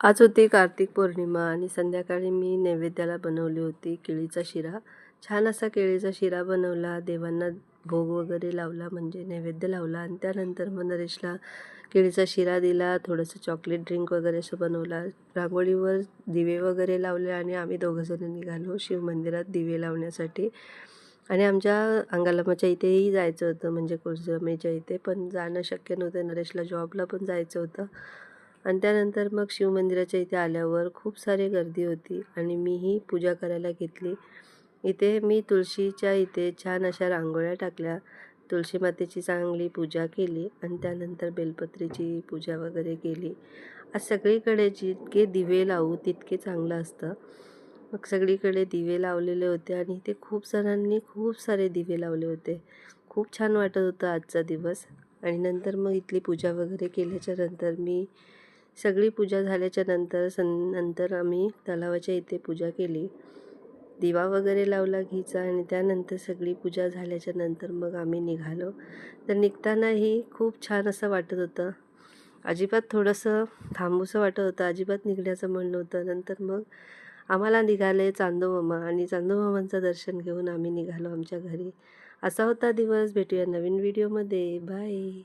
आज होती कार्तिक पौर्णिमा आणि संध्याकाळी मी नैवेद्याला बनवली होती केळीचा शिरा. छान असा केळीचा शिरा बनवला, देवांना भोग वगैरे लावला म्हणजे नैवेद्य लावला आणि त्यानंतर मग नरेशला केळीचा शिरा दिला, थोडंसं चॉकलेट ड्रिंक वगैरे असं बनवला. रांगोळीवर दिवे वगैरे लावले आणि आम्ही दोघंजणं निघालो शिवमंदिरात दिवे लावण्यासाठी. आणि आमच्या अंगालम्माच्या इथेही जायचं होतं म्हणजे कुलस्वामीच्या इथे, पण जाणं शक्य नव्हतं. नरेशला जॉबला पण जायचं होतं. आणि त्यानंतर मग शिवमंदिराच्या इथे आल्यावर खूप सारी गर्दी होती आणि मीही पूजा करायला घेतली. इथे मी तुळशीच्या इथे छान अशा रांगोळ्या टाकल्या, तुळशी मातेची चांगली पूजा केली आणि त्यानंतर बेलपत्रीची पूजा वगैरे केली. आज सगळीकडे जितके दिवे लावू तितके चांगलं असतं. मग सगळीकडे दिवे लावलेले होते आणि इथे खूप जणांनी खूप सारे दिवे लावले होते. खूप छान वाटत होतं आजचा दिवस. आणि नंतर मग इथली पूजा वगैरे केल्याच्या नंतर सगळी पूजा झाल्याच्या नंतर नंतर आम्ही तलावाच्या इथे पूजा केली. दिवा वगैरे लावला घीचा आणि त्यानंतर सगळी पूजा झाल्याच्या नंतर मग आम्ही निघालो. तर निघतानाही खूप छान असं वाटत होतं. अजिबात थोडंसं थांबूसं वाटत होतं, अजिबात निघण्याचं मन नव्हतं. नंतर मग आम्हाला निघाले चांदोमामा आणि चांदोमामांचं दर्शन घेऊन आम्ही निघालो आमच्या घरी. असा होता दिवस. भेटूया नवीन व्हिडिओमध्ये. बाय.